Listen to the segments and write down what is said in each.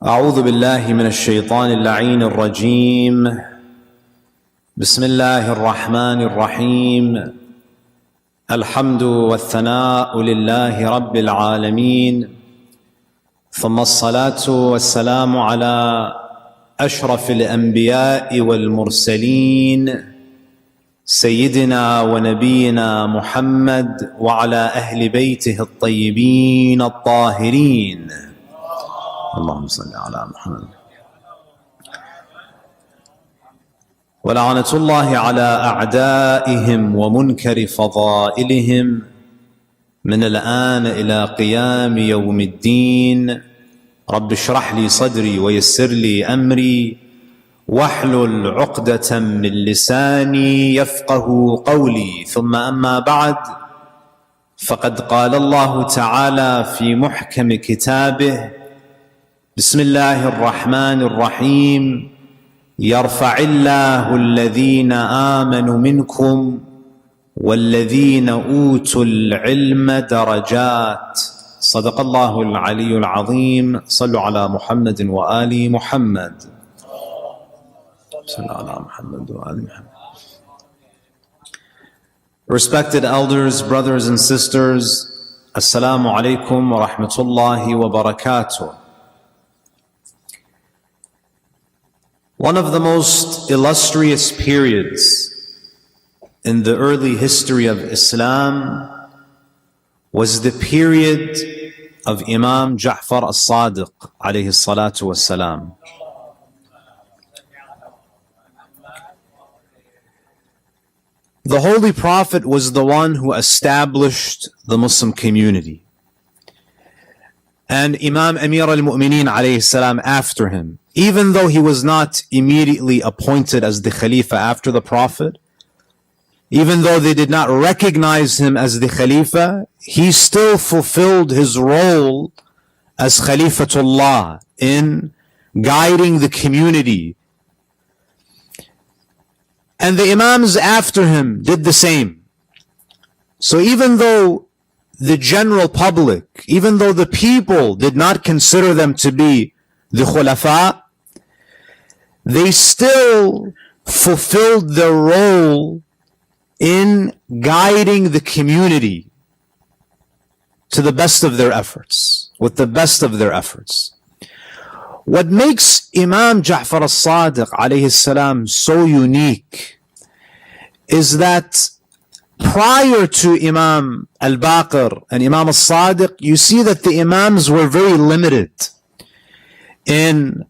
أعوذ بالله من الشيطان اللعين الرجيم. بسم الله الرحمن الرحيم. الحمد والثناء لله رب العالمين، ثم الصلاة والسلام على أشرف الأنبياء والمرسلين سيدنا ونبينا محمد وعلى أهل بيته الطيبين الطاهرين. اللهم صل على محمد. ولعنة الله على أعدائهم ومنكر فضائلهم من الآن إلى قيام يوم الدين. رب اشرح لي صدري ويسر لي أمري واحلل عقدة من لساني يفقه قولي. ثم أما بعد، فقد قال الله تعالى في محكم كتابه: بسم الله الرحمن الرحيم. يرفع الله الذين آمنوا منكم والذين أوتوا العلم درجات. صدق الله العلي العظيم. صلوا على محمد وآل محمد. صلوا على محمد وآل محمد. Respected elders, brothers and sisters, Assalamu alaikum wa rahmatullahi wa barakatuh. One of the most illustrious periods in the early history of Islam was the period of Imam Jafar al-Sadiq alayhi salatu wassalam. The Holy Prophet was the one who established the Muslim community. And Imam Amir al-Mu'mineen alayhi salam after him, even though he was not immediately appointed as the Khalifa after the Prophet, even though they did not recognize him as the Khalifa, he still fulfilled his role as Khalifatullah in guiding the community. And the Imams after him did the same. So even though the general public, even though the people did not consider them to be the Khulafa, they still fulfilled their role in guiding the community to the best of their efforts, with the best of their efforts. What makes Imam Jafar al-Sadiq alayhi salam so unique is that prior to Imam al-Baqir and Imam al-Sadiq, you see that the Imams were very limited in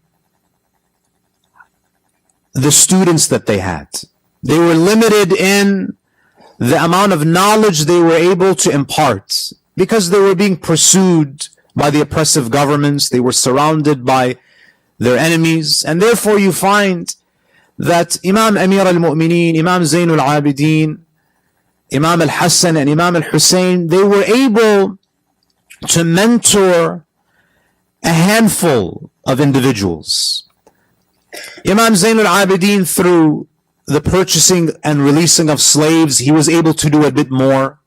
the students that they had. They were limited in the amount of knowledge they were able to impart because they were being pursued by the oppressive governments. They were surrounded by their enemies, and therefore you find that Imam Amir al-Mu'mineen, Imam Zain al-Abidin, Imam al-Hassan and Imam al-Hussein, they were able to mentor a handful of individuals. Imam Zain al-Abidin, through the purchasing and releasing of slaves, he was able to do a bit more.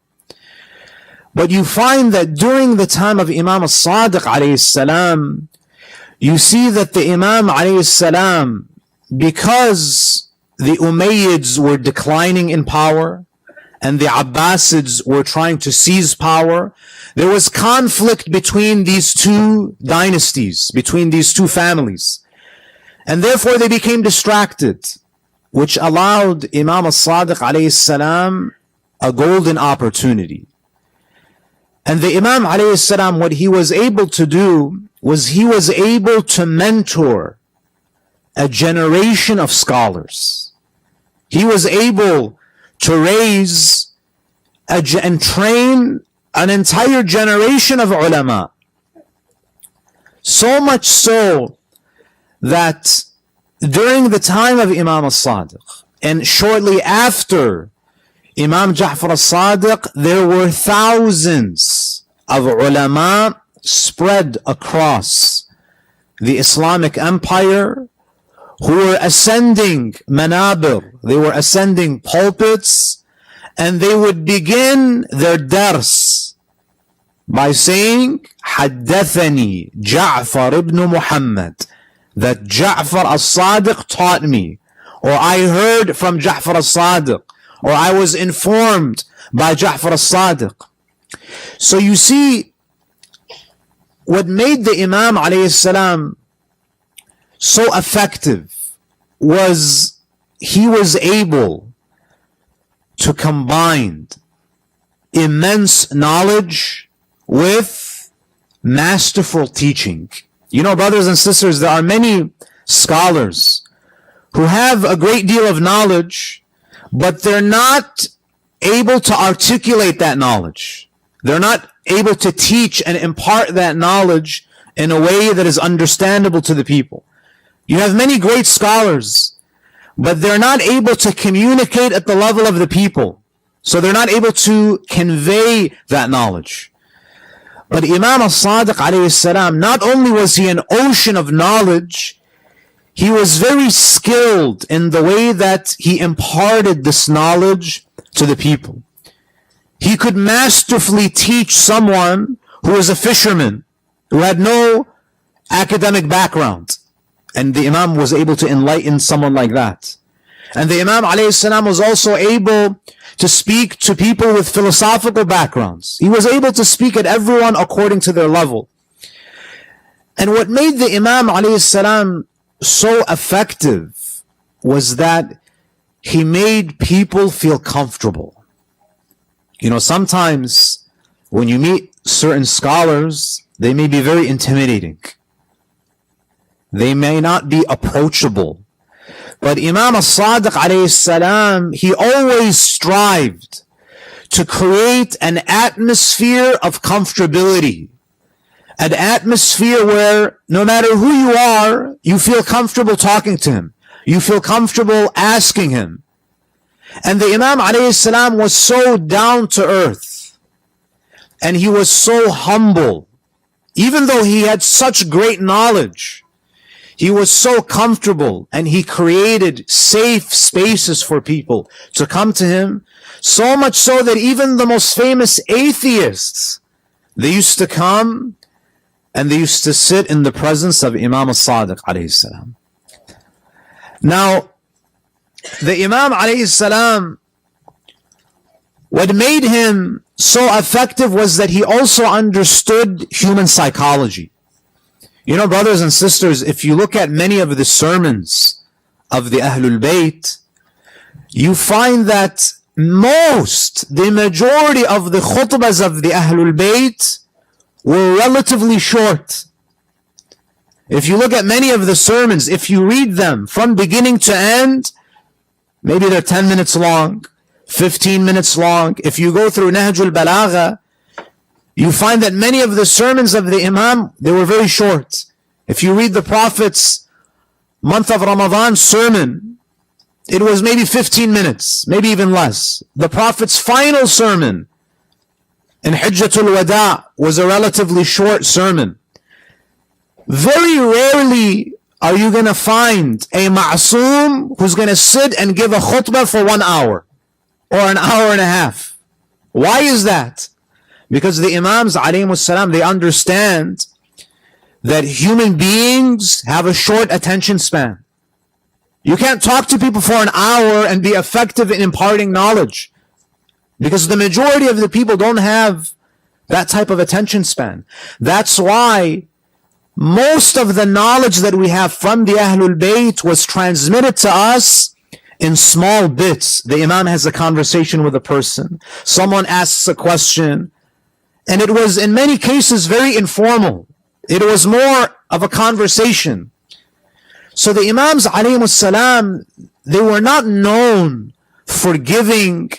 But you find that during the time of Imam al-Sadiq alayhi salam, you see that the Imam alayhi salam, because the Umayyads were declining in power and the Abbasids were trying to seize power, there was conflict between these two dynasties, between these two families. And therefore they became distracted, which allowed Imam al-Sadiq alayhi salam a golden opportunity. And the Imam alayhi salam, what he was able to do was he was able to mentor a generation of scholars. He was able to raise and train an entire generation of ulama. So much so that during the time of Imam al-Sadiq and shortly after Imam Jafar al-Sadiq, there were thousands of ulama spread across the Islamic empire who were ascending manabir, they were ascending pulpits, and they would begin their dars by saying حدثني Ja'far ibn Muhammad, that Ja'far al-Sadiq taught me, or I heard from Ja'far al-Sadiq, or I was informed by Ja'far al-Sadiq. So you see, what made the Imam alayhi salam so effective was he was able to combine immense knowledge with masterful teaching. You know, brothers and sisters, there are many scholars who have a great deal of knowledge, but they're not able to articulate that knowledge. They're not able to teach and impart that knowledge in a way that is understandable to the people. You have many great scholars, but they're not able to communicate at the level of the people. So they're not able to convey that knowledge. But Imam al-Sadiq alayhi salam, not only was he an ocean of knowledge, he was very skilled in the way that he imparted this knowledge to the people. He could masterfully teach someone who was a fisherman, who had no academic background. And the Imam was able to enlighten someone like that. And the Imam alayhi salam was also able to speak to people with philosophical backgrounds. He was able to speak at everyone according to their level. And what made the Imam alayhi salam so effective was that he made people feel comfortable. You know, sometimes when you meet certain scholars, they may be very intimidating. They may not be approachable. But Imam al-Sadiq alayhi salam, he always strived to create an atmosphere of comfortability. An atmosphere where no matter who you are, you feel comfortable talking to him. You feel comfortable asking him. And the Imam alayhi salam was so down to earth. And he was so humble. Even though he had such great knowledge, he was so comfortable, and he created safe spaces for people to come to him, so much so that even the most famous atheists, they used to come and they used to sit in the presence of Imam al-Sadiq alayhi salam. Now, the Imam alayhi salam, what made him so effective was that he also understood human psychology. You know, brothers and sisters, if you look at many of the sermons of the Ahlul Bayt, you find that the majority of the khutbahs of the Ahlul Bayt were relatively short. If you look at many of the sermons, if you read them from beginning to end, maybe they're 10 minutes long, 15 minutes long. If you go through Nahjul Balagha, you find that many of the sermons of the Imam, they were very short. If you read the Prophet's month of Ramadan sermon, it was maybe 15 minutes, maybe even less. The Prophet's final sermon in Hijjatul Wada was a relatively short sermon. Very rarely are you going to find a ma'soom who's going to sit and give a khutbah for 1 hour or an hour and a half. Why is that? Because the Imams alayhimus salam, they understand that human beings have a short attention span. You can't talk to people for an hour and be effective in imparting knowledge, because the majority of the people don't have that type of attention span. That's why most of the knowledge that we have from the Ahlul Bayt was transmitted to us in small bits. The Imam has a conversation with a person. Someone asks a question. And it was in many cases very informal. It was more of a conversation. So the Imams alayhimus salam, they were not known for giving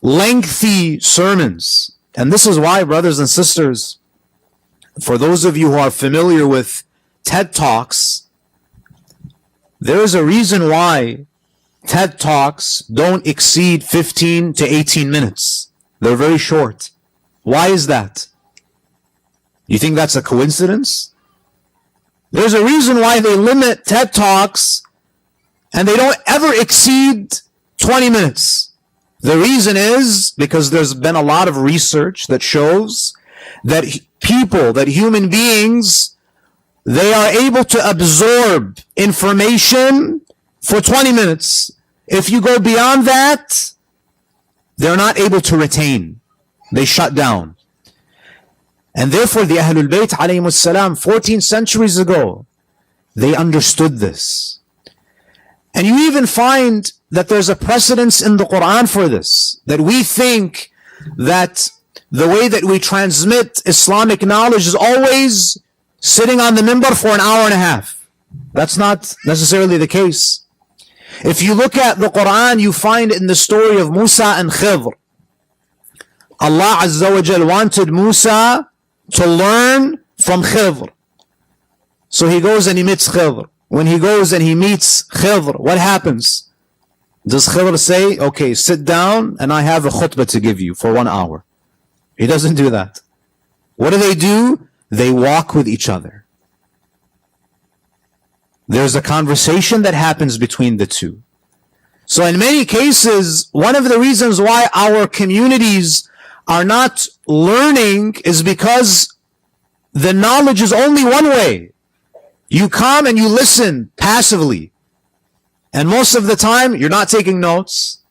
lengthy sermons. And this is why, brothers and sisters, for those of you who are familiar with TED Talks, there is a reason why TED Talks don't exceed 15 to 18 minutes. They're very short. Why is that? You think that's a coincidence? There's a reason why they limit TED Talks and they don't ever exceed 20 minutes. The reason is because there's been a lot of research that shows that people, that human beings, they are able to absorb information for 20 minutes. If you go beyond that, they're not able to retain. They shut down. And therefore the Ahlul Bayt alayhimus salam 14 centuries ago, they understood this. And you even find that there's a precedence in the Quran for this, that we think that the way that we transmit Islamic knowledge is always sitting on the minbar for an hour and a half. That's not necessarily the case. If you look at the Quran, you find in the story of Musa and Khidr, Allah Azza wa Jal wanted Musa to learn from Khidr. So he goes and he meets Khidr. When he goes and he meets Khidr, what happens? Does Khidr say, okay, sit down and I have a khutbah to give you for 1 hour? He doesn't do that. What do? They walk with each other. There's a conversation that happens between the two. So in many cases, one of the reasons why our communities are not learning is because the knowledge is only one way. You come and you listen passively. And most of the time, you're not taking notes.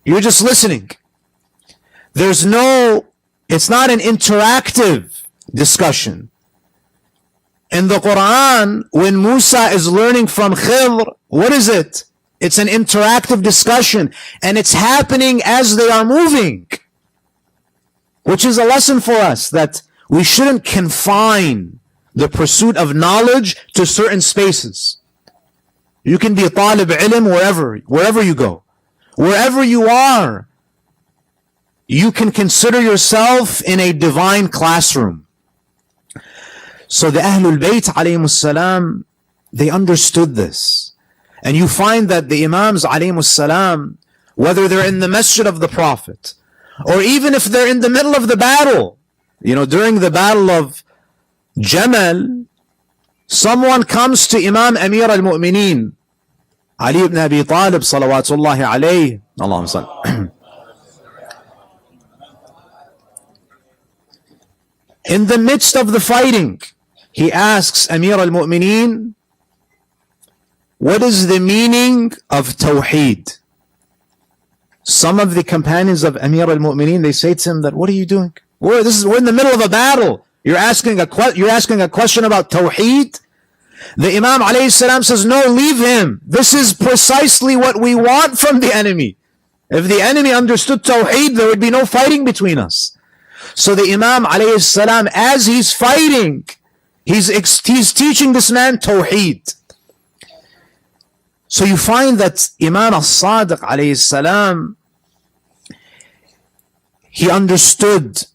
You're just listening. It's not an interactive discussion. In the Quran, when Musa is learning from Khidr, what is it? It's an interactive discussion, and it's happening as they are moving. Which is a lesson for us, that we shouldn't confine the pursuit of knowledge to certain spaces. You can be a talib ilm wherever you go. Wherever you are, you can consider yourself in a divine classroom. So the Ahlul Bayt alayhimus salam, they understood this. And you find that the Imams alayhimus salam, whether they're in the masjid of the Prophet, or even if they're in the middle of the battle, during the battle of Jamal, someone comes to Imam Amir al-Mu'mineen, Ali ibn Abi Talib, salawatullahi alayhi, Allahumma salli. In the midst of the fighting, he asks Amir al-Mu'mineen, what is the meaning of Tawheed? Some of the companions of Amir al-Mu'mineen, they say to him that, what are you doing? We're in the middle of a battle. You're asking a question about Tawheed? The Imam alayhi salam says, no, leave him. This is precisely what we want from the enemy. If the enemy understood Tawheed, there would be no fighting between us. So the Imam alayhi salam, as he's fighting, he's teaching this man Tawheed. So you find that Imam al-Sadiq alayhi salam, he understood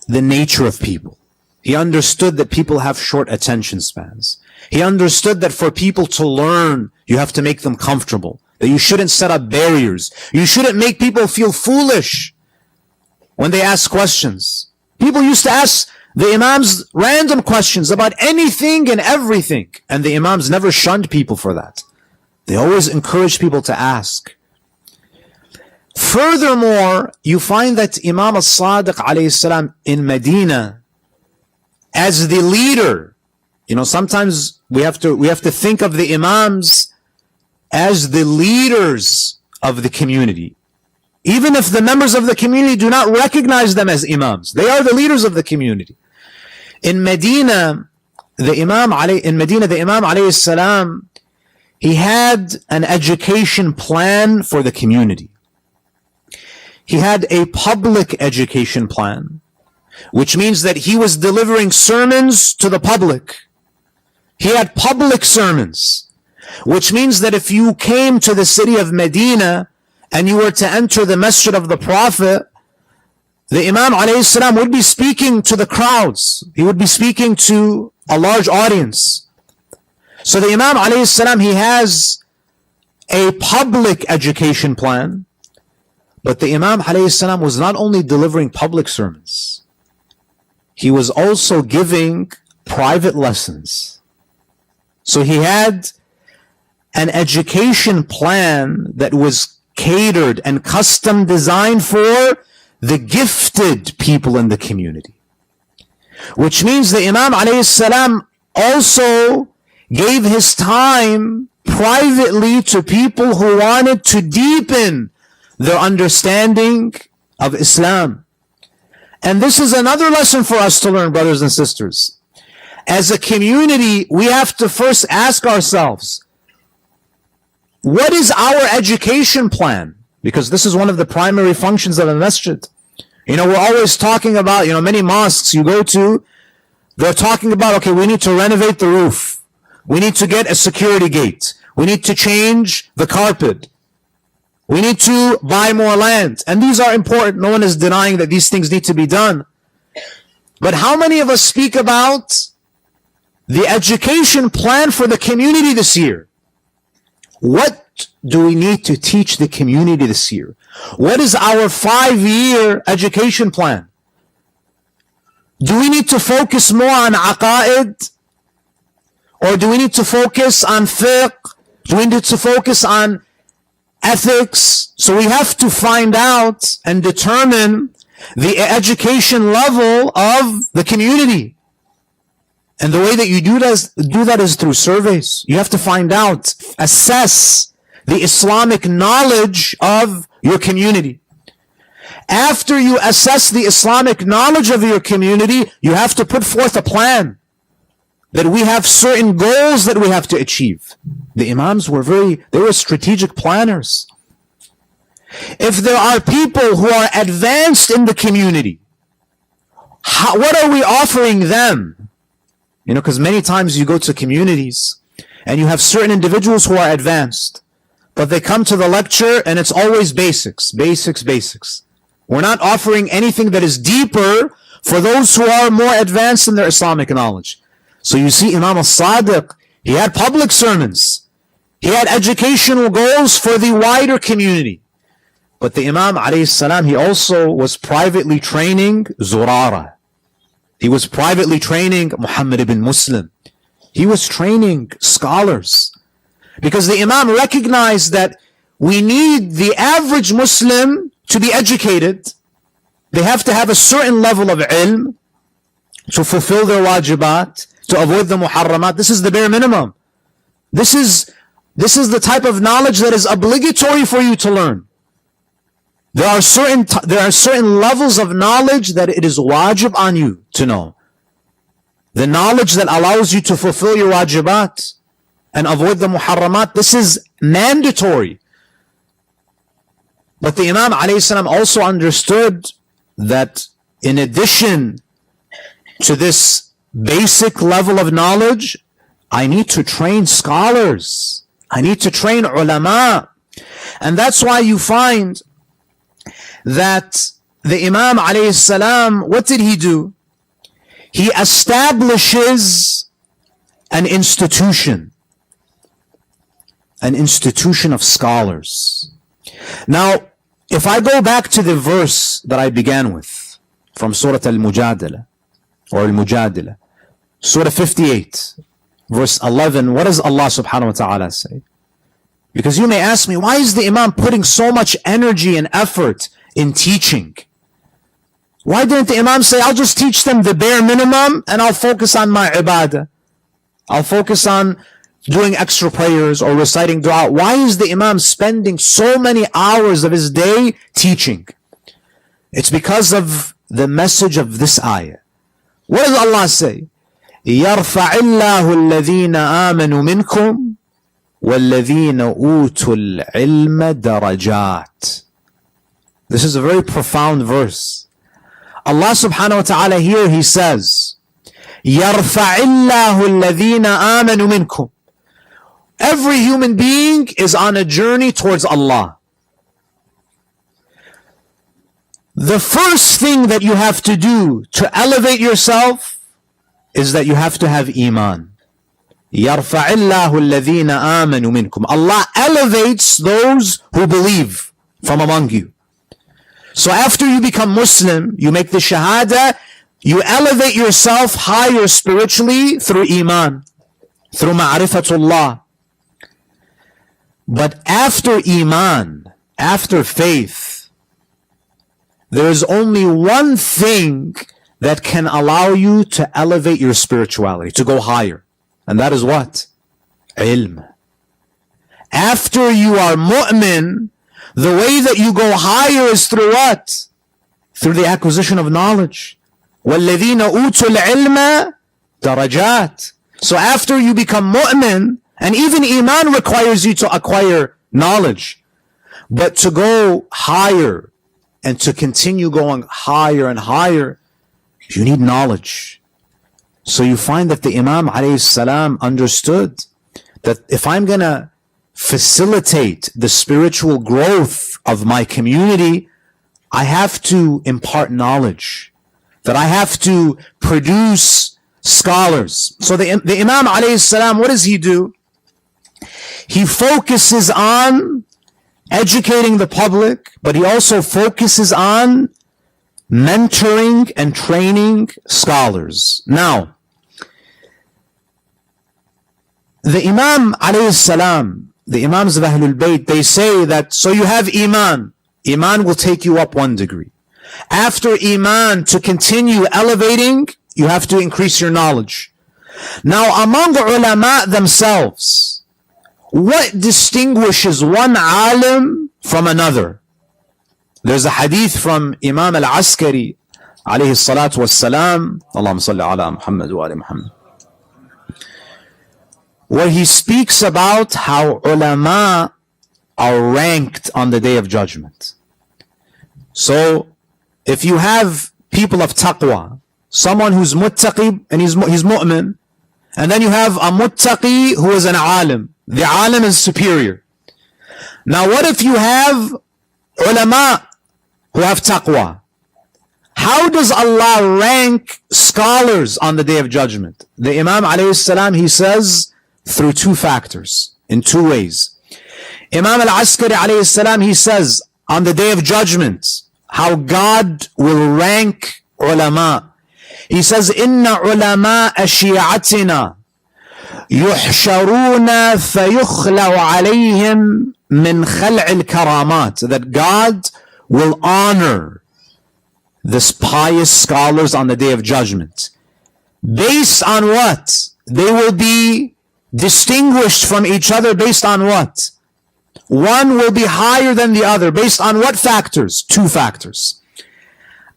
the nature of people. He understood that people have short attention spans. He understood that for people to learn, you have to make them comfortable. That you shouldn't set up barriers. You shouldn't make people feel foolish when they ask questions. People used to ask the Imams random questions about anything and everything. And the Imams never shunned people for that. They always encouraged people to ask. Furthermore, you find that Imam al-Sadiq alayhi salam in Medina, as the leader, sometimes we have to think of the Imams as the leaders of the community. Even if the members of the community do not recognize them as Imams, they are the leaders of the community. In Medina, the Imam alayhi salam, he had an education plan for the community. He had a public education plan, which means that he was delivering sermons to the public. He had public sermons, which means that if you came to the city of Medina and you were to enter the masjid of the Prophet, the Imam alayhi salam would be speaking to the crowds. He would be speaking to a large audience. So the Imam alayhi salam, he has a public education plan, but the Imam alayhi salam was not only delivering public sermons, he was also giving private lessons. So he had an education plan that was catered and custom designed for the gifted people in the community. which means the Imam alayhi salam also gave his time privately to people who wanted to deepen their understanding of Islam. And this is another lesson for us to learn, brothers and sisters. As a community, we have to first ask ourselves, what is our education plan? Because this is one of the primary functions of a masjid. You know, we're always talking about, many mosques you go to, they're talking about, okay, we need to renovate the roof. We need to get a security gate. We need to change the carpet. We need to buy more land. And these are important. No one is denying that these things need to be done. But how many of us speak about the education plan for the community this year? What do we need to teach the community this year? What is our 5-year education plan? Do we need to focus more on aqa'id? Or do we need to focus on fiqh? Do we need to focus on ethics? So we have to find out and determine the education level of the community. And the way that you do that is through surveys. You have to find out, assess the Islamic knowledge of your community. After you assess the Islamic knowledge of your community, you have to put forth a plan. That we have certain goals that we have to achieve. The Imams they were strategic planners. If there are people who are advanced in the community, what are we offering them? Because many times you go to communities and you have certain individuals who are advanced, but they come to the lecture and it's always basics. We're not offering anything that is deeper for those who are more advanced in their Islamic knowledge. So you see Imam al-Sadiq, he had public sermons. He had educational goals for the wider community. But the Imam alayhi salam, he also was privately training Zurara. He was privately training Muhammad ibn Muslim. He was training scholars. Because the Imam recognized that we need the average Muslim to be educated. They have to have a certain level of ilm to fulfill their wajibat, to avoid the muharramat. This is the bare minimum. This is the type of knowledge that is obligatory for you to learn. There are certain levels of knowledge that it is wajib on you to know. The knowledge that allows you to fulfill your wajibat and avoid the muharramat, this is mandatory. But the Imam alayhi salam also understood that in addition to this basic level of knowledge, I need to train scholars. I need to train ulama. And that's why you find that the Imam alayhi salam, what did he do? He establishes an institution of scholars. Now, if I go back to the verse that I began with, from Surah Al-Mujadala, or Al-Mujadala, Surah 58, verse 11, what does Allah subhanahu wa ta'ala say? Because you may ask me, why is the Imam putting so much energy and effort in teaching? Why didn't the Imam say, I'll just teach them the bare minimum and I'll focus on my ibadah? I'll focus on doing extra prayers or reciting dua. Why is the Imam spending so many hours of his day teaching? It's because of the message of this ayah. What does Allah say? يَرْفَعِ اللَّهُ الَّذِينَ آمَنُوا مِنْكُمْ وَالَّذِينَ أُوتُوا الْعِلْمَ دَرَجَاتٍ. This is a very profound verse. Allah subhanahu wa ta'ala here, he says, يَرْفَعِ اللَّهُ الَّذِينَ آمَنُوا مِنْكُمْ. Every human being is on a journey towards Allah. The first thing that you have to do to elevate yourself is that you have to have iman. يَرْفَعِ اللَّهُ الَّذِينَ آمَنُوا مِنْكُمْ. Allah elevates those who believe from among you. So after you become Muslim, you make the shahada, you elevate yourself higher spiritually through iman, through ma'rifatullah. But after iman, after faith, there is only one thing that can allow you to elevate your spirituality, to go higher. And that is what? Ilm. After you are mu'min, the way that you go higher is through what? Through the acquisition of knowledge. وَالَّذِينَ أُوتُوا الْعِلْمَ دَرَجَاتٍ. So after you become mu'min, and even iman requires you to acquire knowledge, but to go higher and to continue going higher and higher, you need knowledge. So you find that the Imam alayhi salam understood that if I'm going to facilitate the spiritual growth of my community, I have to impart knowledge, that I have to produce scholars. So the Imam alayhi salam, what does he do? He focuses on educating the public, but he also focuses on mentoring and training scholars. Now, the Imam alayhi salam, the Imams of Ahlul Bayt, they say that, so you have Iman. Iman will take you up 1 degree. After Iman, to continue elevating, you have to increase your knowledge. Now, among ulama themselves, what distinguishes one alim from another? There's a hadith from Imam al-Askari, alayhi salatu wassalam, Allahumma salli ala Muhammad wa ali Muhammad, where he speaks about how ulama are ranked on the Day of Judgment. So, if you have people of taqwa, someone who's muttaqi and he's mu'min, and then you have a muttaqi who is an alim. The alim is superior. Now what if you have ulama who have taqwa? How does Allah rank scholars on the Day of Judgment? The Imam alayhi salam, he says, through 2 factors, in 2 ways. Imam al-Askari alayhi salam, he says, on the Day of Judgment, how God will rank ulama. He says, Inna ulama shi'atina yuhsharuna fayukhlaw alayhim min khal'il karamat. That God will honor this pious scholars on the Day of Judgment. Based on what? They will be distinguished from each other based on what? One will be higher than the other. Based on what factors? 2 factors.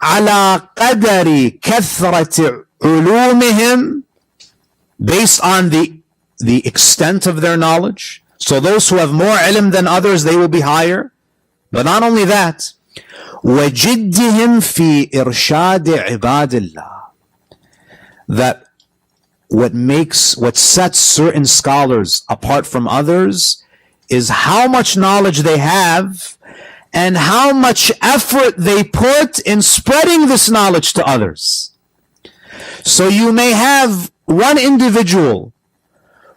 على قدر كثرة علومهم, based on the extent of their knowledge. So those who have more ilm than others, they will be higher. But not only that, وجدهم في إرشاد عباد الله. That what sets certain scholars apart from others is how much knowledge they have and how much effort they put in spreading this knowledge to others. So you may have one individual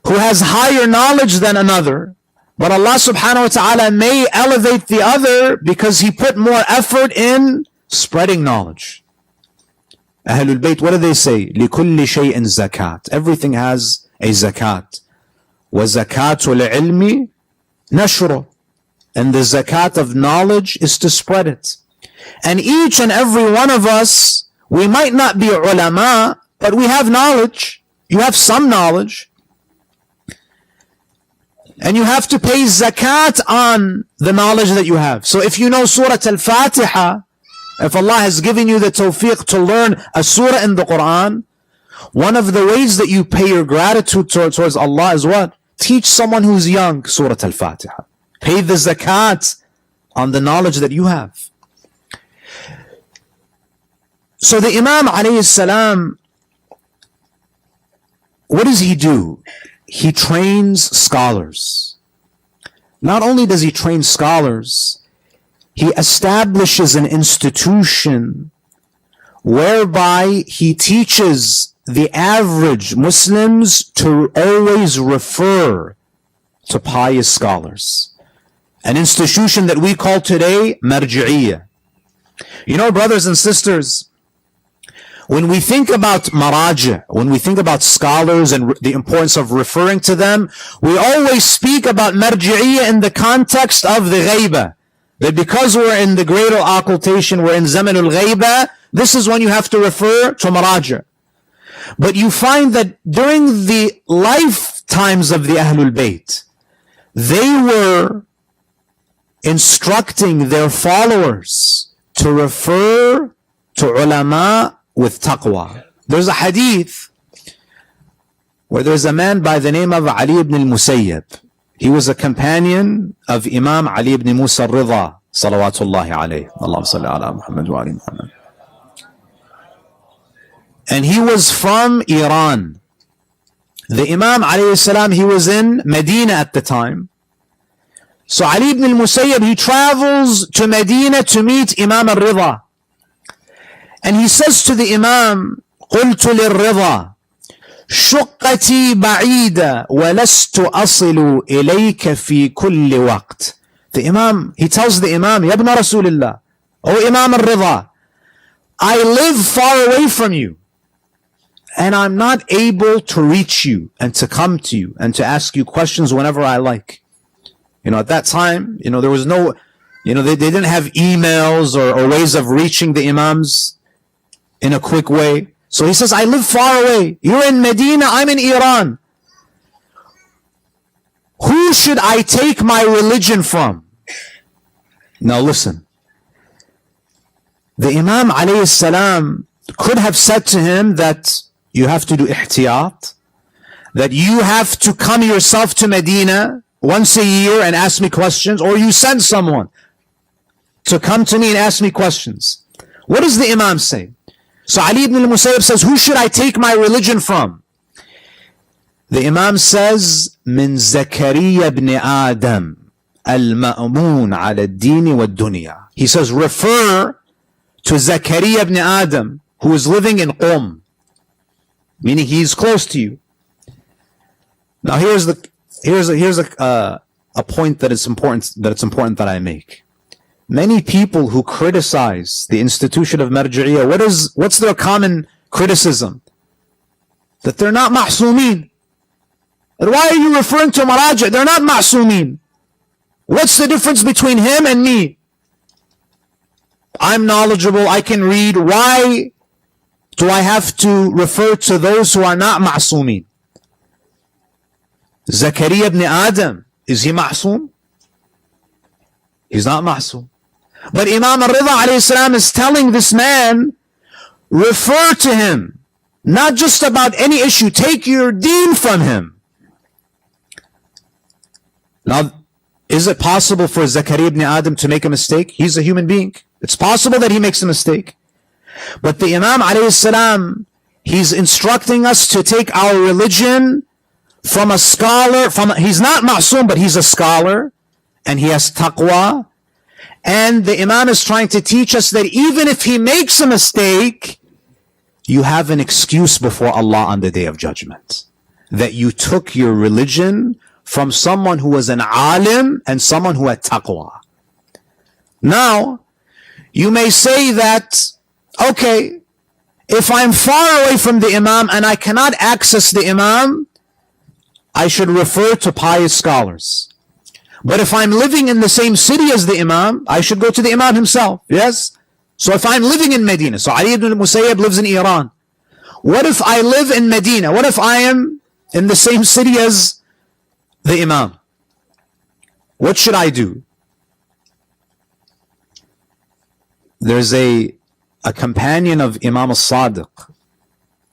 who has higher knowledge than another, but Allah subhanahu wa ta'ala may elevate the other because he put more effort in spreading knowledge. Ahlul Bayt, what do they say? لِكُلِّ شَيْءٍ zakat. Everything has a zakat. وَزَكَاةُ الْعِلْمِ نَشْرُ. And the zakat of knowledge is to spread it. And each and every one of us, we might not be ulama, but we have knowledge. You have some knowledge. And you have to pay zakat on the knowledge that you have. So if you know Surah Al-Fatiha, if Allah has given you the tawfiq to learn a surah in the Quran, one of the ways that you pay your gratitude towards Allah is what? Teach someone who's young Surah Al-Fatiha. Pay the zakat on the knowledge that you have. So the Imam alayhi salam, what does he do? He trains scholars. Not only does he train scholars, he establishes an institution whereby he teaches the average Muslims to always refer to pious scholars. An institution that we call today marji'iyya. You know, brothers and sisters, when we think about maraji', when we think about scholars and the importance of referring to them, we always speak about marji'iyya in the context of the ghaiba. That because we're in the greater occultation, we're in zamanul ghaiba, this is when you have to refer to maraja. But you find that during the lifetimes of the Ahlul Bayt, they were instructing their followers to refer to ulama with taqwa. There's a hadith where there's a man by the name of Ali ibn al-Musayyab. He was a companion of Imam Ali ibn Musa al-Ridha, salawatullahi alayhi. Allahumma salli ala Muhammad wa ali Muhammad. And he was from Iran. The Imam alayhi salam, he was in Medina at the time. So Ali ibn al-Musayyab, he travels to Medina to meet Imam al-Ridha. And he says to the Imam, قلت للرضا شقتي بعيدة ولست أصل إليك في كل وقت. The Imam, he tells the Imam, يا ابن رسول الله, O Imam al-Ridha, I live far away from you, and I'm not able to reach you and to come to you and to ask you questions whenever I like. At that time, there was no, they didn't have emails or ways of reaching the Imams in a quick way. So he says, I live far away. You're in Medina, I'm in Iran. Who should I take my religion from? Now listen. The Imam alayhi salam could have said to him that you have to do ihtiyat, that you have to come yourself to Medina once a year and ask me questions, or you send someone to come to me and ask me questions. What does the Imam say? So Ali ibn al-Musayyab says, who should I take my religion from? The Imam says, من زكريا ابن آدم المأمون على الدين والدنيا. He says, refer to Zakaria ibn Adam, who is living in Qom, meaning he's close to you. Now here's a point that it's important that I make. Many people who criticize the institution of Marji'iyah, what's their common criticism? That they're not ma'soomeen. And why are you referring to Maraja? They're not ma'soomeen. What's the difference between him and me? I'm knowledgeable, I can read. Why do I have to refer to those who are not ma'soomeen? Zakaria ibn Adam, is he ma'soom? He's not ma'soom. But Imam al-Ridha alayhi salam is telling this man, refer to him, not just about any issue, take your deen from him. Now, is it possible for Zakaria ibn Adam to make a mistake? He's a human being. It's possible that he makes a mistake. But the Imam alayhi salam, he's instructing us to take our religion from a scholar, he's not ma'soom, but he's a scholar, and he has taqwa. And the Imam is trying to teach us that even if he makes a mistake, you have an excuse before Allah on the Day of Judgment. That you took your religion from someone who was an alim and someone who had taqwa. Now, you may say that, okay, if I'm far away from the Imam and I cannot access the Imam, I should refer to pious scholars. But if I'm living in the same city as the Imam, I should go to the Imam himself. Yes? So if I'm living in Medina, so Ali ibn al-Musayyab lives in Iran. What if I live in Medina? What if I am in the same city as the Imam? What should I do? There's a companion of Imam al-Sadiq,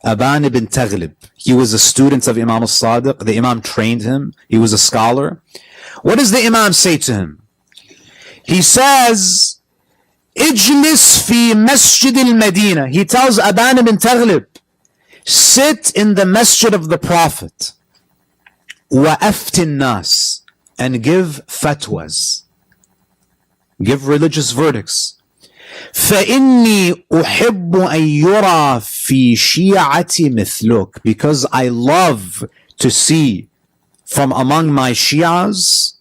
Aban ibn Taghlib. He was a student of Imam al-Sadiq. The Imam trained him. He was a scholar. What does the Imam say to him? He says, Ijlis fi masjid al-Madina. He tells Aban ibn Taghlib, sit in the masjid of the Prophet. Wa aftin nas. And give fatwas. Give religious verdicts. فإني أحب أن يرى في شيعتي مثلك. Because I love to see from among my Shias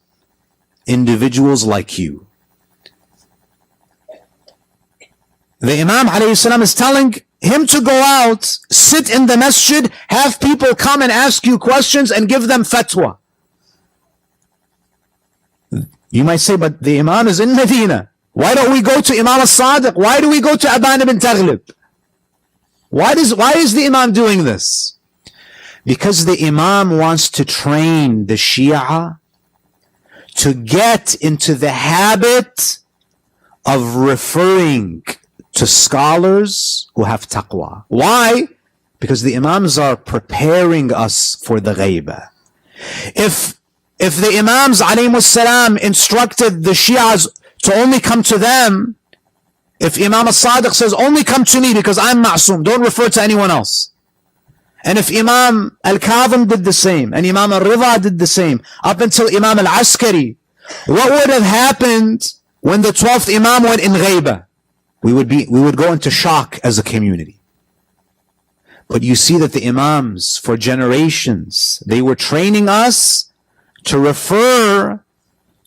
individuals like you. The Imam alayhi salam is telling him to go out, sit in the masjid, have people come and ask you questions and give them fatwa. You might say, but the Imam is in Medina. Why don't we go to Imam al-Sadiq? Why do we go to Aban ibn Taghlib? Why is the Imam doing this? Because the Imam wants to train the Shia to get into the habit of referring to scholars who have taqwa. Why? Because the Imams are preparing us for the ghaibah. If the Imams alayhimus salam instructed the Shias to only come to them, if Imam al-Sadiq says only come to me because I'm ma'soom, don't refer to anyone else, and if Imam al-Kadhim did the same, and Imam al-Ridha did the same, up until Imam al-Askari, what would have happened when the 12th Imam went in ghaibah? We would go into shock as a community. But you see that the Imams, for generations, they were training us to refer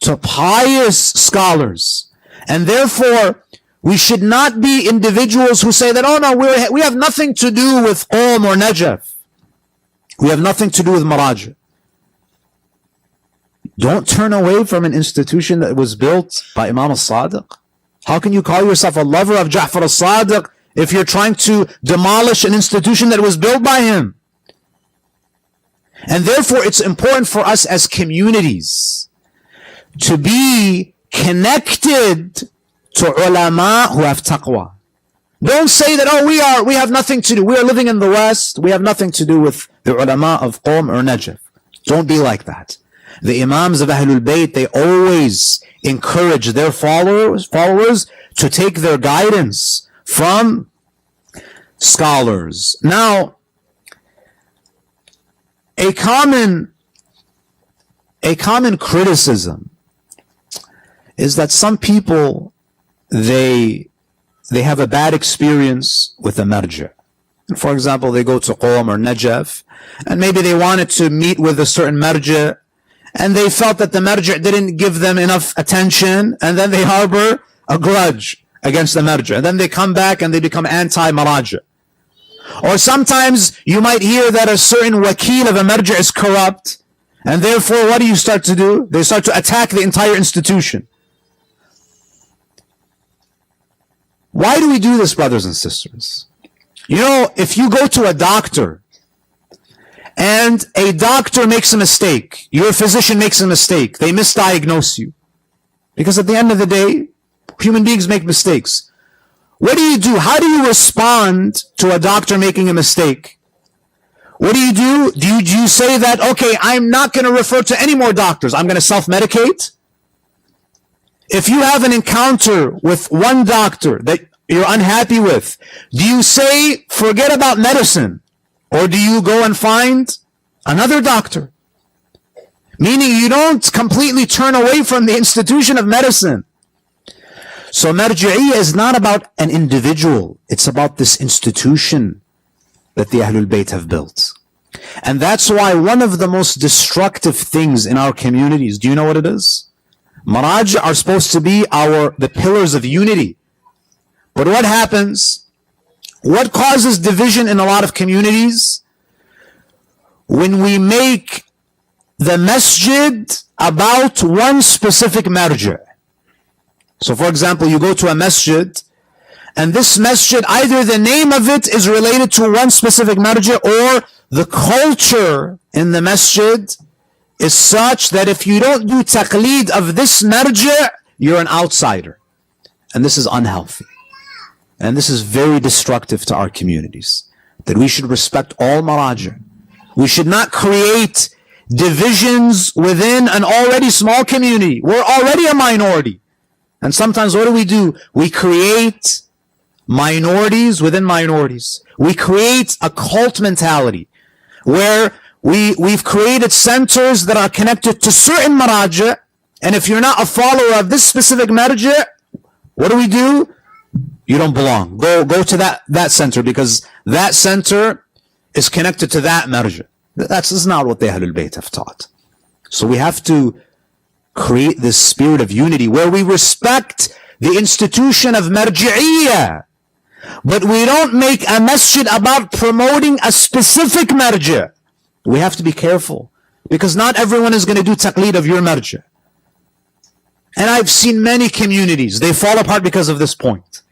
to pious scholars. And therefore, we should not be individuals who say that, oh no, we have nothing to do with Qom or Najaf. We have nothing to do with Maraj. Don't turn away from an institution that was built by Imam al-Sadiq. How can you call yourself a lover of Jafar al-Sadiq if you're trying to demolish an institution that was built by him? And therefore, it's important for us as communities to be connected to ulama who have taqwa. Don't say that, oh, we have nothing to do. We are living in the West. We have nothing to do with the ulama of Qom or Najaf. Don't be like that. The Imams of Ahlul Bayt, they always encourage their followers to take their guidance from scholars. Now, a common criticism is that some people, they have a bad experience with a marja. For example, they go to Qom or Najaf, and maybe they wanted to meet with a certain marja, and they felt that the marja didn't give them enough attention, and then they harbor a grudge against the marja. And then they come back and they become anti-maraja. Or sometimes you might hear that a certain wakil of a marja is corrupt, and therefore what do you start to do? They start to attack the entire institution. Why do we do this, brothers and sisters? You know, if you go to a doctor and a doctor makes a mistake, your physician makes a mistake, they misdiagnose you. Because at the end of the day, human beings make mistakes. What do you do? How do you respond to a doctor making a mistake? What do you do? Do you say that, okay, I'm not going to refer to any more doctors, I'm going to self-medicate? If you have an encounter with one doctor that you're unhappy with, do you say, forget about medicine? Or do you go and find another doctor? Meaning you don't completely turn away from the institution of medicine. So marji'iyya is not about an individual. It's about this institution that the Ahlul Bayt have built. And that's why one of the most destructive things in our communities, do you know what it is? Maraj are supposed to be the pillars of unity. But what happens? What causes division in a lot of communities? When we make the masjid about one specific marja. So for example, you go to a masjid, and this masjid, either the name of it is related to one specific marja, or the culture in the masjid is such that if you don't do taqleed of this marja, you're an outsider. And this is unhealthy. And this is very destructive to our communities. That we should respect all maraja. We should not create divisions within an already small community. We're already a minority. And sometimes what do? We create minorities within minorities. We create a cult mentality where we've created centers that are connected to certain maraja, and if you're not a follower of this specific marja, what do? You don't belong. Go to that center, because that center is connected to that marja. That's not what the Ahlul Bayt have taught. So we have to create this spirit of unity where we respect the institution of marji'iyya, but we don't make a masjid about promoting a specific marja. We have to be careful, because not everyone is going to do taqleed of your marja. And I've seen many communities, they fall apart because of this point.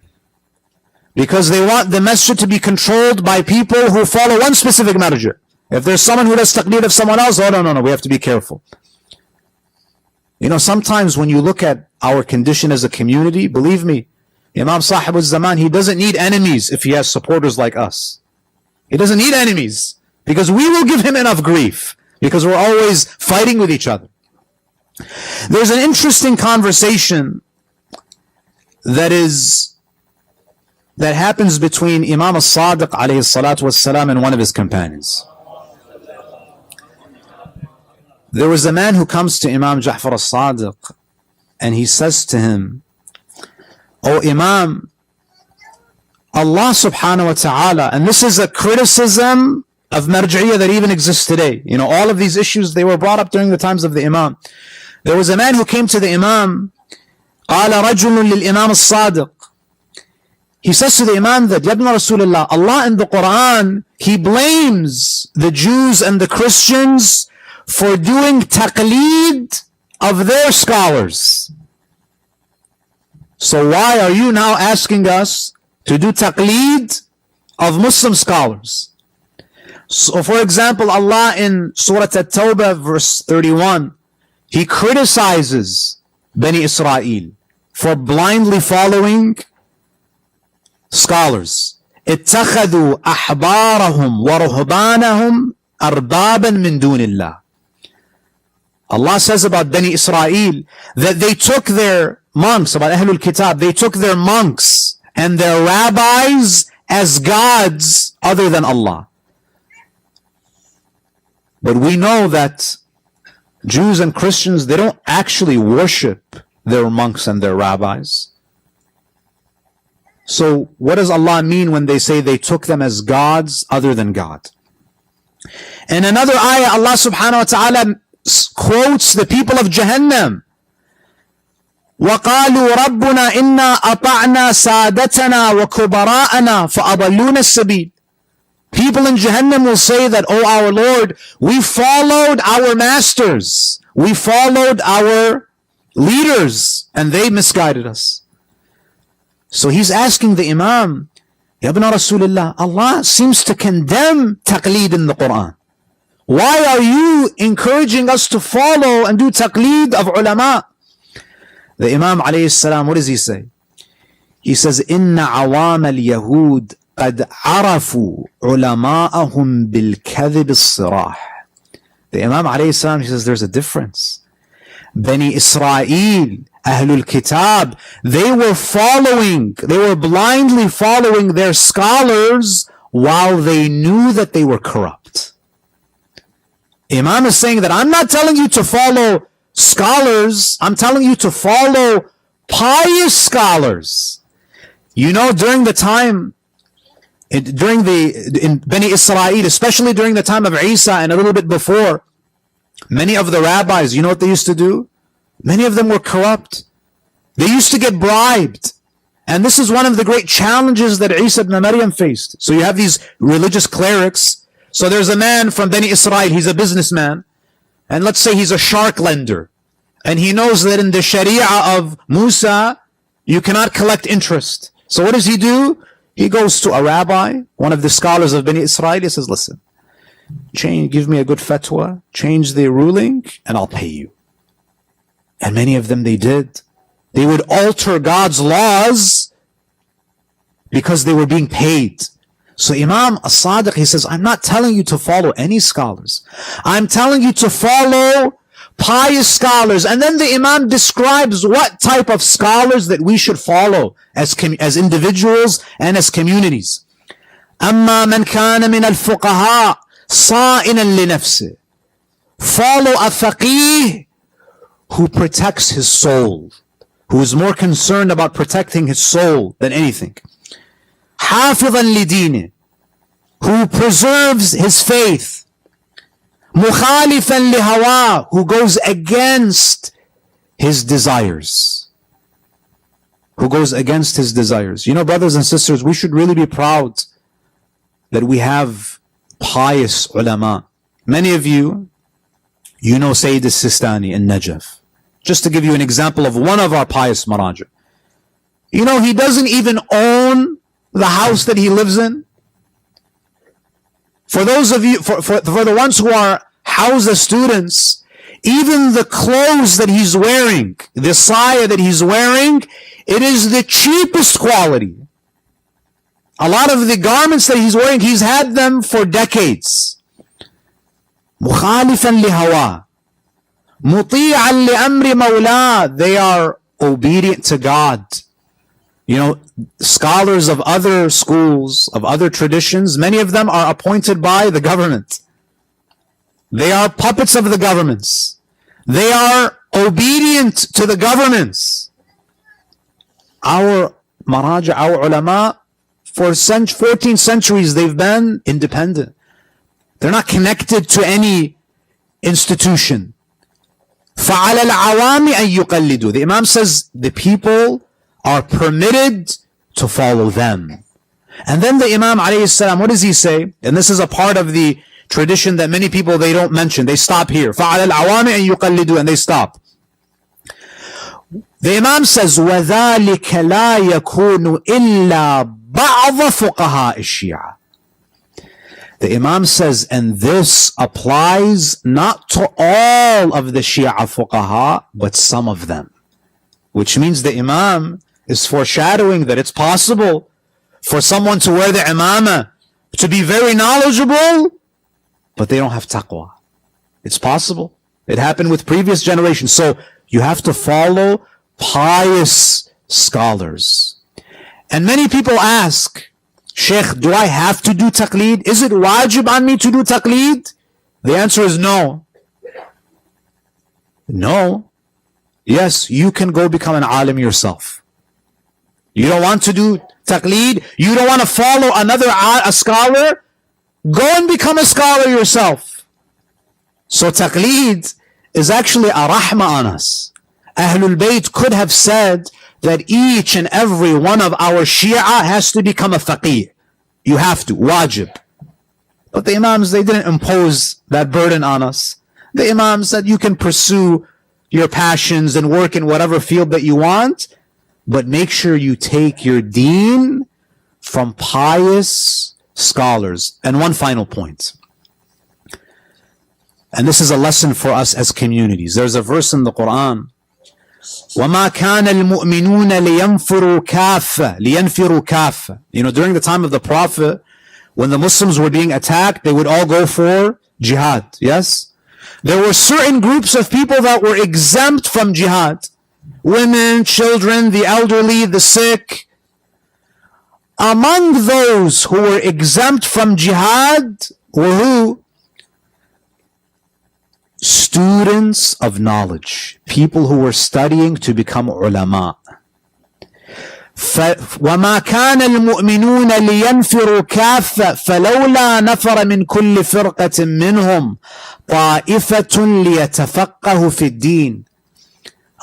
Because they want the masjid to be controlled by people who follow one specific marja. If there's someone who does taqleed of someone else, oh no, we have to be careful. You know, sometimes when you look at our condition as a community, believe me, Imam Sahib al-Zaman, he doesn't need enemies if he has supporters like us. He doesn't need enemies because we will give him enough grief because we're always fighting with each other. There's an interesting conversation that happens between Imam al-Sadiq alayhi salatu wassalam and one of his companions. There was a man who comes to Imam Jafar al-Sadiq and he says to him, "Oh Imam, Allah subhanahu wa ta'ala," and this is a criticism of marj'iyah that even exists today. You know, all of these issues, they were brought up during the times of the Imam. There was a man who came to the Imam, قال رجل للإمام الصادق. He says to the Imam that, Ya ibn Rasulullah, Allah in the Quran, He blames the Jews and the Christians for doing taqleed of their scholars. So why are you now asking us to do taqleed of Muslim scholars? So for example, Allah in Surah At-Tawbah verse 31, He criticizes Bani Israel for blindly following scholars. اتخذوا أحبارهم ورهبانهم أربابا من دون الله. Allah says about Bani Israel that they took their monks, about Ahlul Kitab, they took their monks and their rabbis as gods other than Allah. But we know that Jews and Christians, they don't actually worship their monks and their rabbis. So what does Allah mean when they say they took them as gods other than God? In another ayah, Allah subhanahu wa ta'ala quotes the people of Jahannam. وَقَالُوا رَبُّنَا إِنَّا أَطَعْنَا سَادَتَنَا وَكُبَرَاءَنَا فَأَضَلُّونَ السَّبِيلَ. People in Jahannam will say that, "Oh our Lord, we followed our masters, we followed our leaders, and they misguided us." So he's asking the Imam, Ya ibn Rasulullah, Allah seems to condemn taqleed in the Quran. Why are you encouraging us to follow and do taqleed of ulama? The Imam alayhi salam, what does he say? He says, "Inna awam al-Yahud قد عرفوا علماءهم بالكذب الصراح." The Imam alayhi salam, he says there's a difference. Bani Israel, Ahlul Kitab, they were blindly following their scholars while they knew that they were corrupt. Imam is saying that I'm not telling you to follow scholars, I'm telling you to follow pious scholars. You know, during the time, in Bani Israel, especially during the time of Isa and a little bit before, many of the rabbis, you know what they used to do? Many of them were corrupt. They used to get bribed. And this is one of the great challenges that Isa ibn Maryam faced. So you have these religious clerics. So there's a man from Bani Israel, he's a businessman. And let's say he's a shark lender. And he knows that in the Sharia of Musa, you cannot collect interest. So what does he do? He goes to a rabbi, one of the scholars of Bani Israel. He says, "Listen, give me a good fatwa, change the ruling, and I'll pay you." And many of them, they did. They would alter God's laws because they were being paid. So Imam al-Sadiq, he says, I'm not telling you to follow any scholars. I'm telling you to follow pious scholars. And then the Imam describes what type of scholars that we should follow as individuals and as communities. أما من كان من الفقهاء صائنا لنفسه. Follow a faqih who protects his soul, who is more concerned about protecting his soul than anything. حافظا لدينه, who preserves his faith. مخالفا لهواه, who goes against his desires. You know, brothers and sisters, we should really be proud that we have pious ulama. Many of you, you know Sayyid al-Sistani in Najaf. just to give you an example of one of our pious maraja. You know, he doesn't even own the house that he lives in. For those of you, for the ones who are Hawza students, even the clothes that he's wearing, the saya that he's wearing, it is the cheapest quality. A lot of the garments that he's wearing, he's had them for decades. مخالفا لهواه مطيعا لأمر مولاه. They are obedient to God. You know, scholars of other schools, of other traditions, many of them are appointed by the government. They are puppets of the governments. They are obedient to the governments. Our maraja, our ulama, for 14 centuries, they've been independent. They're not connected to any institution. فَعَلَى الْعَوَامِ أَن يُقَلِّدُوا. The Imam says the people are permitted to follow them. And then the Imam alayhi salam, what does he say? And this is a part of the tradition that many people, they don't mention. They stop here. فَعَلَى الْعَوَامِ أَن يُقَلِّدُوا. And they stop. The Imam says, وَذَلِكَ لَا يَكُونُ إِلَّا بَعْضَ فُقَهَاءِ الشِّيعَةِ. The Imam says, and this applies not to all of the Shia fuqaha, but some of them. Which means the Imam is foreshadowing that it's possible for someone to wear the imamah, to be very knowledgeable, but they don't have taqwa. It's possible. It happened with previous generations. So you have to follow pious scholars. And many people ask, Sheikh, do I have to do taqleed? Is it wajib on me to do taqleed? The answer is no. No. Yes, you can go become an alim yourself. You don't want to do taqleed? You don't want to follow a scholar? Go and become a scholar yourself. So taqleed is actually a rahmah on us. Ahlul Bayt could have said that each and every one of our Shia has to become a faqih. You have to, wajib. But the Imams, they didn't impose that burden on us. The Imam said you can pursue your passions and work in whatever field that you want, but make sure you take your deen from pious scholars. And one final point. And this is a lesson for us as communities. There's a verse in the Quran. وَمَا كَانَ الْمُؤْمِنُونَ لِيَنْفِرُوا كَافَّةً. You know, during the time of the Prophet, when the Muslims were being attacked, they would all go for jihad. Yes? There were certain groups of people that were exempt from jihad. Women, children, the elderly, the sick. Among those who were exempt from jihad were who? Students of knowledge, people who were studying to become ulama. وَمَا كَانَ الْمُؤْمِنُونَ لِيَنْفِرُوا كَافَّةً فَلَوْلَا نَفَرَ مِنْ كُلِّ فِرْقَةٍ مِّنْهُمْ طَائِفَةٌ لِيَتَفَقَّهُ فِي الدِّينِ.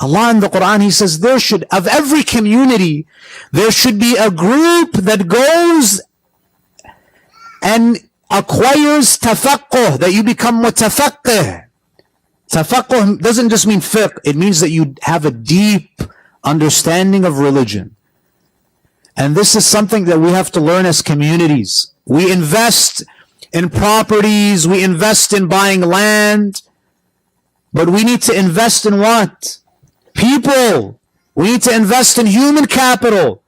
Allah in the Quran, He says there should, of every community, there should be a group that goes and acquires tafaqquh, that you become mutafaqqih. Tafaqquh doesn't just mean fiqh, it means that you have a deep understanding of religion. And this is something that we have to learn as communities. We invest in properties, we invest in buying land, but we need to invest in what? People. We need to invest in human capital.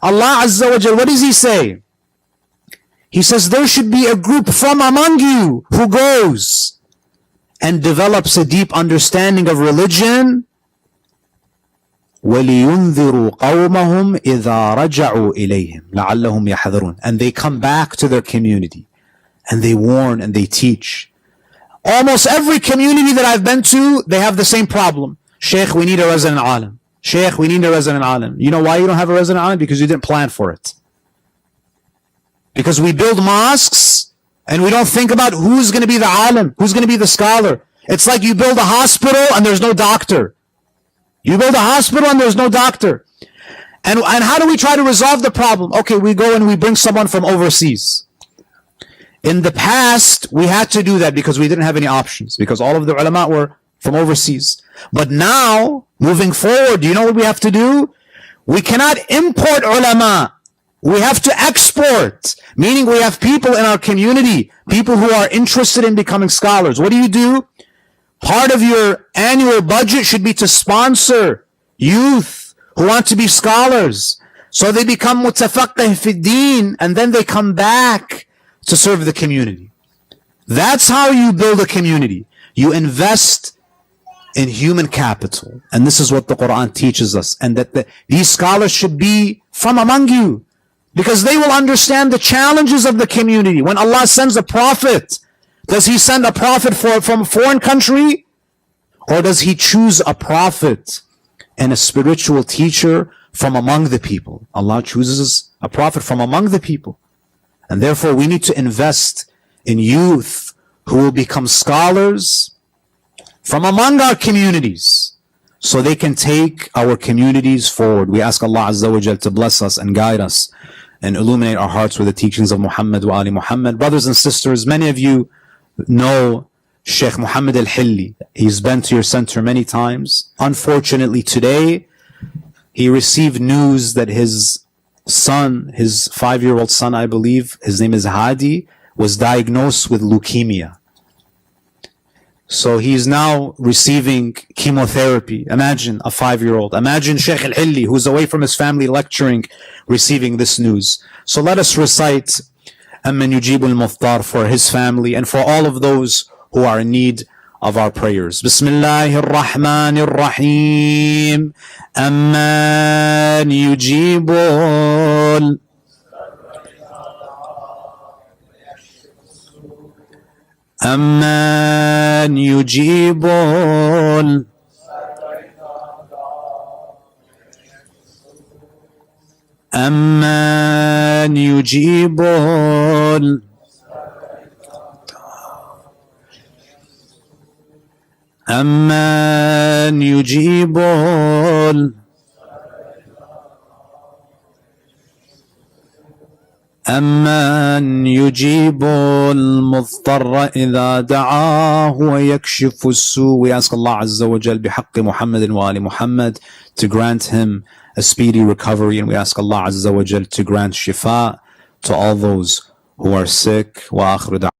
Allah Azza wa Jal, what does He say? He says there should be a group from among you who goes and develops a deep understanding of religion. وَلِيُنذِرُوا قَوْمَهُمْ إِذَا رَجَعُوا إِلَيْهِمْ لَعَلَّهُمْ يَحْذَرُونَ. And they come back to their community and they warn and they teach. Almost every community that I've been to, they have the same problem. Sheikh, we need a resident alim. Sheikh, we need a resident alim. You know why you don't have a resident alim? Because you didn't plan for it. Because we build mosques and we don't think about who's going to be the alim, who's going to be the scholar. It's like you build a hospital and there's no doctor. You build a hospital and there's no doctor. And how do we try to resolve the problem? Okay, we go and we bring someone from overseas. In the past, we had to do that because we didn't have any options. Because all of the ulama were from overseas. But now, moving forward, do you know what we have to do? We cannot import ulama. We have to export, meaning we have people in our community, people who are interested in becoming scholars. What do? Part of your annual budget should be to sponsor youth who want to be scholars. So they become mutafaqqih fi deen, and then they come back to serve the community. That's how you build a community. You invest in human capital. And this is what the Quran teaches us. And that these scholars should be from among you, because they will understand the challenges of the community. When Allah sends a prophet, does He send a prophet from a foreign country? Or does He choose a prophet and a spiritual teacher from among the people? Allah chooses a prophet from among the people. And therefore we need to invest in youth who will become scholars from among our communities, so they can take our communities forward. We ask Allah Azza wa Jal to bless us and guide us and illuminate our hearts with the teachings of Muhammad wa Ali Muhammad. Brothers and sisters, many of you know Sheikh Muhammad al-Hilli. He's been to your center many times. Unfortunately today, he received news that his son, his 5-year-old son, I believe, his name is Hadi, was diagnosed with leukemia. So he's now receiving chemotherapy. Imagine a 5-year-old. Imagine Sheikh al-Hilli, who's away from his family lecturing, receiving this news. So let us recite Amman Yujibul Muhtar for his family and for all of those who are in need of our prayers. Bismillahir Rahmanir Rahim. Amman Yujibul أمن يجيب أمن يجيب أمن يجيب أمن يجيب المضطر إذا دعاه ويكشف السوء. We ask Allah Azza wa Jal بحق محمد وآل Muhammad to grant him a speedy recovery, and we ask Allah Azza wa Jal to grant shifa to all those who are sick. وآخر دعوانا